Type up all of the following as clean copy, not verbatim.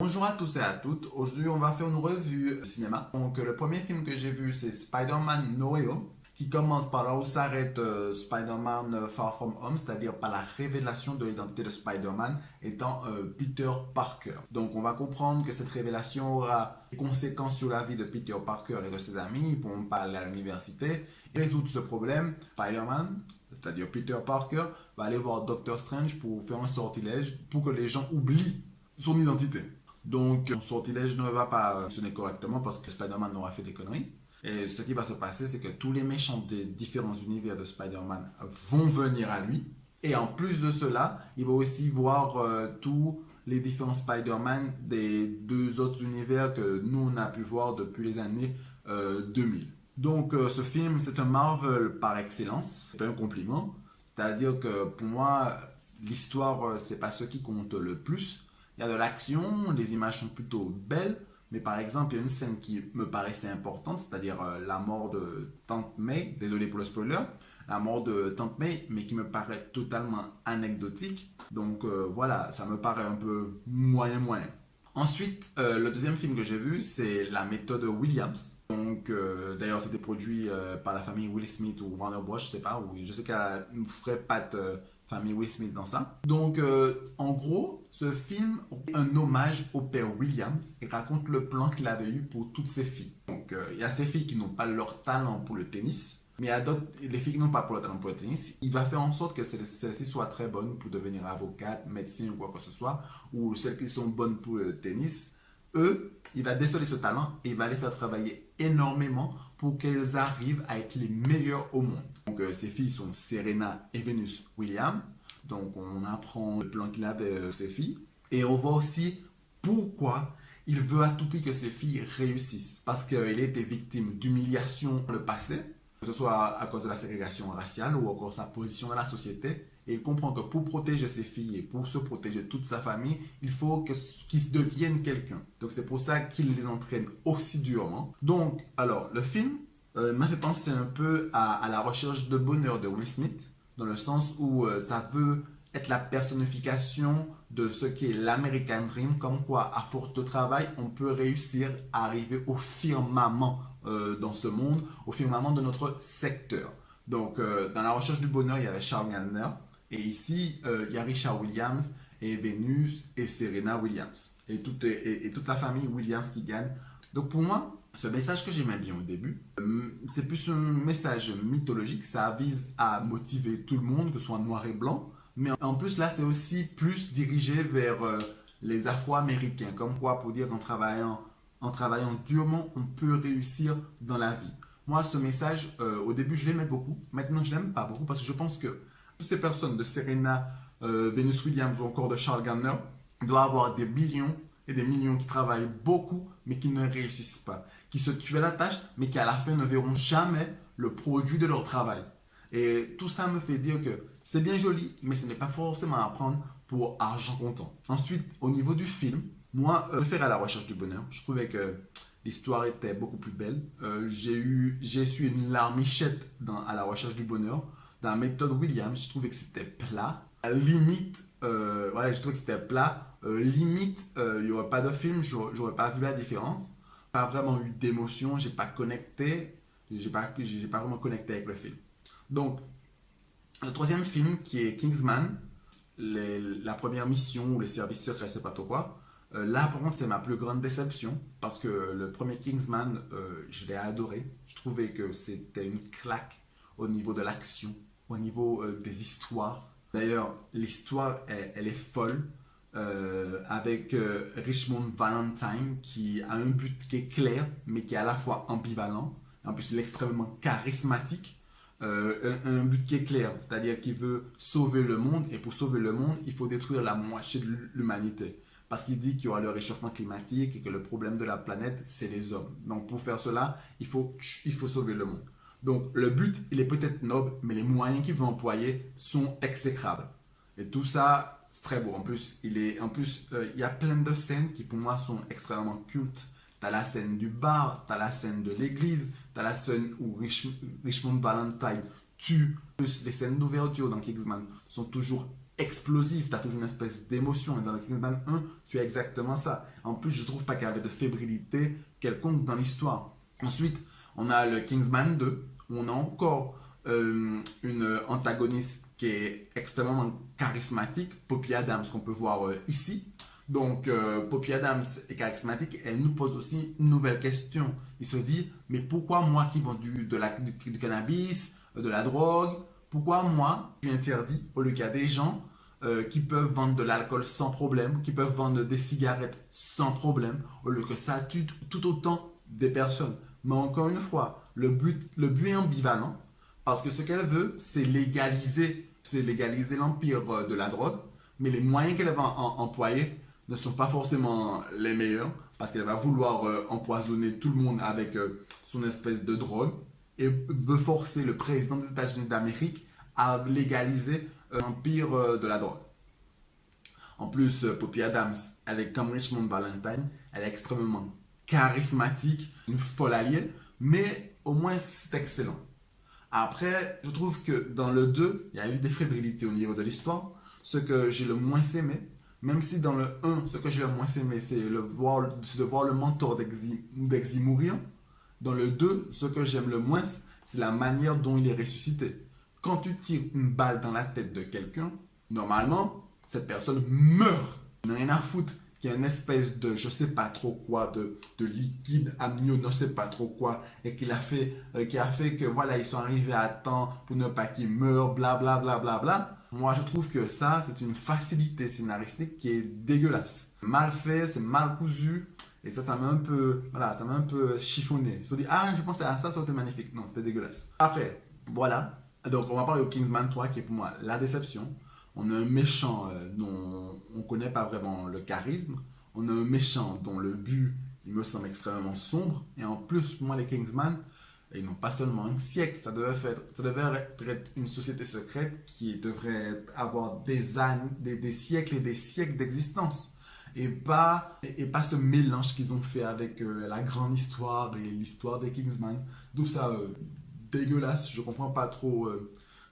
Bonjour à tous et à toutes, aujourd'hui on va faire une revue cinéma. Donc le premier film que j'ai vu c'est Spider-Man No Way Home, qui commence par là où s'arrête Spider-Man Far From Home, c'est-à-dire par la révélation de l'identité de Spider-Man étant Peter Parker. Donc on va comprendre que cette révélation aura des conséquences sur la vie de Peter Parker et de ses amis, ils ne pourront pas aller à l'université. Résoudre ce problème, Spider-Man, c'est-à-dire Peter Parker, va aller voir Doctor Strange pour faire un sortilège pour que les gens oublient son identité. Donc, son sortilège ne va pas fonctionner correctement parce que Spider-Man aura fait des conneries. Et ce qui va se passer, c'est que tous les méchants des différents univers de Spider-Man vont venir à lui. Et en plus de cela, il va aussi voir tous les différents Spider-Man des deux autres univers que nous, on a pu voir depuis les années 2000. Donc, ce film, c'est un Marvel par excellence. C'est un compliment. C'est-à-dire que pour moi, l'histoire, c'est pas ce qui compte le plus. Il y a de l'action, les images sont plutôt belles, mais par exemple, il y a une scène qui me paraissait importante, c'est-à-dire la mort de Tante May, désolé pour le spoiler, la mort de Tante May, mais qui me paraît totalement anecdotique. Donc voilà, ça me paraît un peu moyen. Ensuite, le deuxième film que j'ai vu, c'est La méthode Williams. Donc, d'ailleurs, c'était produit par la famille Will Smith ou Warner Bros, je sais pas, ou je sais qu'il y a une vraie patte famille Will Smith dans ça. Donc, en gros, ce film est un hommage au père Williams et raconte le plan qu'il avait eu pour toutes ses filles. Donc, il y a ces filles qui n'ont pas leur talent pour le tennis, mais il y a d'autres, les filles qui n'ont pas pour le talent pour le tennis. Il va faire en sorte que celles-ci soient très bonnes pour devenir avocate, médecin ou quoi que ce soit, ou celles qui sont bonnes pour le tennis. Eux, il va déceler ce talent et il va les faire travailler énormément pour qu'elles arrivent à être les meilleures au monde. Donc, ces filles sont Serena et Venus Williams. Donc, on apprend le plan qu'il avait ses filles. Et on voit aussi pourquoi il veut à tout prix que ses filles réussissent. Parce qu'il a été victime d'humiliation dans le passé, que ce soit à cause de la ségrégation raciale ou encore sa position dans la société. Et il comprend que pour protéger ses filles et pour se protéger toute sa famille, il faut qu'ils deviennent quelqu'un. Donc c'est pour ça qu'il les entraîne aussi durement. Donc, alors, le film m'a fait penser un peu à La recherche de bonheur de Will Smith, dans le sens où ça veut être la personnification de ce qu'est l'American Dream, comme quoi, à force de travail, on peut réussir à arriver au firmament dans ce monde, au firmament de notre secteur. Donc, dans La recherche du bonheur, il y avait Charles Gardner. Et ici, il y a Richard Williams et Venus et Serena Williams. Et toute la famille Williams qui gagne. Donc pour moi, ce message que j'aimais bien au début, c'est plus un message mythologique. Ça vise à motiver tout le monde, que ce soit noir et blanc. Mais en plus, là, c'est aussi plus dirigé vers les Afro-Américains. Comme quoi, pour dire en travaillant durement, on peut réussir dans la vie. Moi, ce message, au début, je l'aimais beaucoup. Maintenant, je l'aime pas beaucoup parce que je pense que toutes ces personnes de Serena, Venus Williams ou encore de Charles Gardner doivent avoir des millions et des millions qui travaillent beaucoup mais qui ne réussissent pas, qui se tuent à la tâche mais qui à la fin ne verront jamais le produit de leur travail. Et tout ça me fait dire que c'est bien joli mais ce n'est pas forcément à prendre pour argent comptant. Ensuite, au niveau du film, moi, je préfère À la recherche du bonheur. Je trouvais que l'histoire était beaucoup plus belle. J'ai su une larmichette dans À la recherche du bonheur. Dans la méthode Williams, je trouvais que c'était plat. Limite, voilà, je trouvais que c'était plat. Limite, il n'y aurait pas de film, j'aurais pas vu la différence. Pas vraiment eu d'émotion, j'ai pas connecté. J'ai pas vraiment connecté avec le film. Donc, le troisième film qui est Kingsman, la première mission ou les services secrets, je sais pas trop quoi. Là, par contre, c'est ma plus grande déception parce que le premier Kingsman, je l'ai adoré. Je trouvais que c'était une claque au niveau de l'action, au niveau des histoires. D'ailleurs, l'histoire, elle est folle avec Richmond Valentine qui a un but qui est clair, mais qui est à la fois ambivalent. En plus, il est extrêmement charismatique. Un but qui est clair, c'est-à-dire qu'il veut sauver le monde, et pour sauver le monde, il faut détruire la moitié de l'humanité. Parce qu'il dit qu'il y aura le réchauffement climatique et que le problème de la planète, c'est les hommes. Donc pour faire cela, il faut sauver le monde. Donc le but, il est peut-être noble, mais les moyens qu'il veut employer sont exécrables. Et tout ça, c'est très beau. En plus, il y a plein de scènes qui pour moi sont extrêmement cultes. T'as la scène du bar, t'as la scène de l'église, t'as la scène où Richmond Valentine tue. Plus les scènes d'ouverture dans Kingsman sont toujours explosif, tu as toujours une espèce d'émotion. Et dans le Kingsman 1, tu as exactement ça. En plus, je trouve pas qu'il y avait de fébrilité quelconque dans l'histoire. Ensuite, on a le Kingsman 2, où on a encore une antagoniste qui est extrêmement charismatique, Poppy Adams, qu'on peut voir ici. Donc, Poppy Adams est charismatique, elle nous pose aussi une nouvelle question. Il se dit, mais pourquoi moi qui vends du cannabis, de la drogue, pourquoi moi, je suis interdit au lieu qu'il y a des gens qui peuvent vendre de l'alcool sans problème, qui peuvent vendre des cigarettes sans problème, au lieu que ça tue tout autant des personnes. Mais encore une fois, le but est ambivalent, parce que ce qu'elle veut, c'est légaliser l'empire de la drogue, mais les moyens qu'elle va employer ne sont pas forcément les meilleurs, parce qu'elle va vouloir empoisonner tout le monde avec son espèce de drogue, et veut forcer le président des États-Unis d'Amérique à légaliser l'empire de la drogue. En plus, Poppy Adams, elle est comme Richmond Valentine, elle est extrêmement charismatique, une folle alliée, mais au moins c'est excellent. Après, je trouve que dans le 2, il y a eu des fébrilités au niveau de l'histoire. Ce que j'ai le moins aimé, même si dans le 1, ce que j'ai le moins aimé, c'est de voir le mentor d'Exy mourir. Dans le 2, ce que j'aime le moins, c'est la manière dont il est ressuscité. Quand tu tires une balle dans la tête de quelqu'un, normalement, cette personne meurt. Il n'a rien à foutre qu'il y a une espèce de je sais pas trop quoi, de liquide amnio, ne sais pas trop quoi, et qui a fait que voilà, ils sont arrivés à temps pour ne pas qu'ils meurent, bla bla bla bla bla. Moi, je trouve que ça, c'est une facilité scénaristique qui est dégueulasse. Mal fait, c'est mal cousu, et ça m'a un peu, voilà, ça m'a un peu chiffonné. Ils se sont dit, ah, je pensais à ça, ça aurait été magnifique. Non, c'était dégueulasse. Après, voilà. Donc, on va parler au Kingsman 3, qui est pour moi la déception. On a un méchant dont on ne connaît pas vraiment le charisme. On a un méchant dont le but, il me semble extrêmement sombre. Et en plus, pour moi, les Kingsman, ils n'ont pas seulement un siècle. Ça devait être une société secrète qui devrait avoir des siècles et des siècles d'existence. Et pas ce mélange qu'ils ont fait avec la grande histoire et l'histoire des Kingsman. Donc ça, dégueulasse. Je comprends pas trop...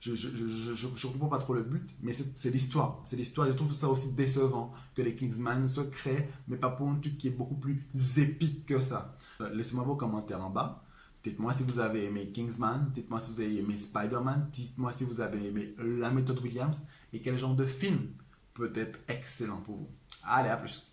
je comprends pas trop le but, mais c'est l'histoire. C'est l'histoire. Je trouve ça aussi décevant que les Kingsman se créent, mais pas pour un truc qui est beaucoup plus épique que ça. Laissez-moi vos commentaires en bas. Dites-moi si vous avez aimé Kingsman, dites-moi si vous avez aimé Spider-Man, dites-moi si vous avez aimé La Méthode Williams et quel genre de film peut être excellent pour vous. Allez, à plus.